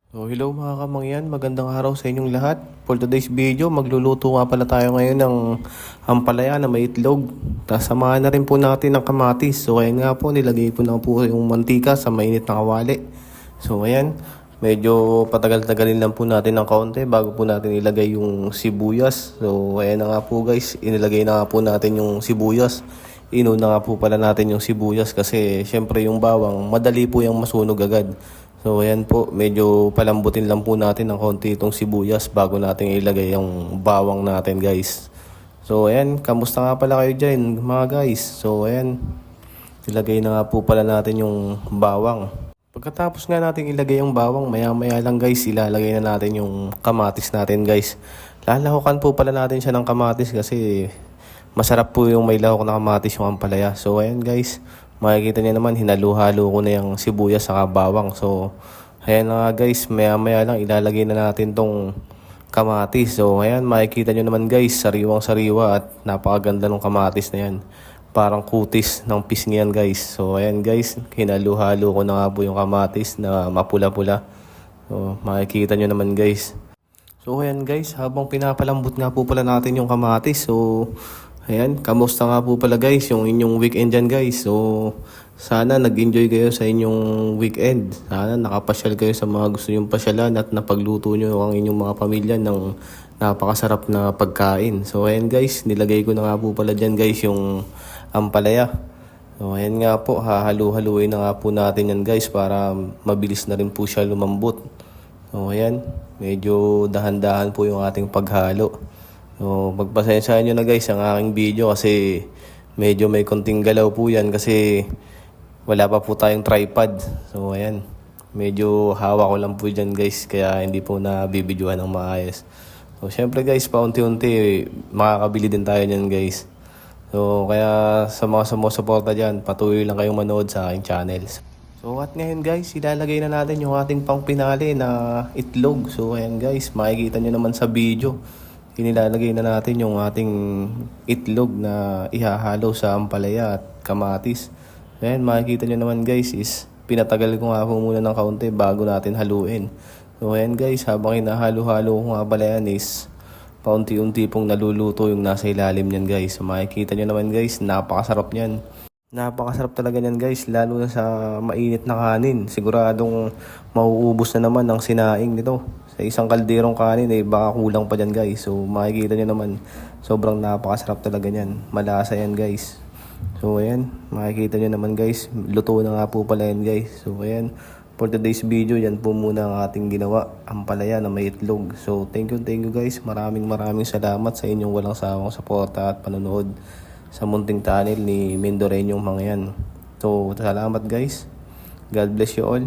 So hello mga kamangyan, magandang araw sa inyong lahat. For today's video, magluluto nga pala tayo ngayon ng ampalaya na may itlog. Tapos samahan na rin po natin ng kamatis. So ayan nga po, nilagay ko na po yung mantika sa mainit na kawali. So ayan, medyo patagal-tagalin lang po natin ng kaunti bago po natin ilagay yung sibuyas. So ayan na nga po guys, inilagay na nga po natin yung sibuyas. Inuna nga po pala natin yung sibuyas kasi syempre yung bawang madali po yung masunog agad. So ayan po, medyo palambutin lang po natin ng konti itong sibuyas bago natin ilagay yung bawang natin guys. So ayan, kamusta nga pala kayo dyan mga guys? So ayan, ilagay na nga po pala natin yung bawang. Pagkatapos nga natin ilagay yung bawang, maya maya lang guys, ilalagay na natin yung kamatis natin guys. Lalahukan po pala natin siya ng kamatis kasi masarap po yung may lahok na kamatis yung ampalaya. So ayan guys, makikita niyo naman hinalo-halo ko na yung sibuyas sa bawang. So ayan na nga guys, maya-maya lang ilalagay na natin tong kamatis. So ayan, makikita niyo naman guys, sariwang-sariwa at napakaganda ng kamatis na yan. Parang kutis ng pisngi yan guys. So ayan guys, hinalo-halo ko na nga po yung kamatis na mapula-pula. So makikita niyo naman guys. So ayan guys, habang pinapalambot nga po pala natin yung kamatis. So ayan, kamusta nga po pala guys yung inyong weekend dyan guys. So sana nag-enjoy kayo sa inyong weekend. Sana nakapasyal kayo sa mga gusto nyong pasyalan at napagluto nyo ang inyong mga pamilya ng napakasarap na pagkain. So ayan guys, nilagay ko na nga po pala dyan guys yung ampalaya. So ayan nga po, hahalu-haluin na nga po natin yan guys para mabilis na rin po siya lumambot. So ayan, medyo dahan-dahan po yung ating paghalo. So magpasensyahan nyo na guys ang aking video kasi medyo may konting galaw po yan kasi wala pa po tayong tripod. So ayan, medyo hawak ko lang po dyan guys kaya hindi po nabibidyohan ng maayos. So syempre guys, paunti-unti makakabili din tayo nyan guys. So kaya sa mga sumusuporta dyan, patuloy lang kayong manood sa aking channels. So at ngayon guys, ilalagay na natin yung ating pangpinali na itlog. So ayan guys, makikita nyo naman sa video. Inilalagay na natin yung ating itlog na ihahalo sa ampalaya at kamatis. Ayan, makikita nyo naman guys is pinatagal ko nga po muna ng kaunti bago natin haluin. So ayan guys, habang hinahalo-halo ko nga pala yan is paunti-unti pong naluluto yung nasa ilalim niyan guys. So makikita nyo naman guys, napakasarap niyan. Napakasarap talaga niyan guys, lalo na sa mainit na kanin. Siguradong mauubos na naman ang sinaing nito. Sa isang kalderong kanin baka kulang pa dyan guys. So makikita nyo naman, sobrang napakasarap talaga niyan. Malasa yan guys. So ayan, makikita nyo naman guys, luto na nga po pala yan guys. So ayan, for today's video, yan po muna ang ating ginawa, ampalaya na may itlog. So thank you guys, maraming salamat sa inyong walang sawang suporta at panonood sa munting channel ni Mendoreño mga yan. So salamat guys, God bless you all.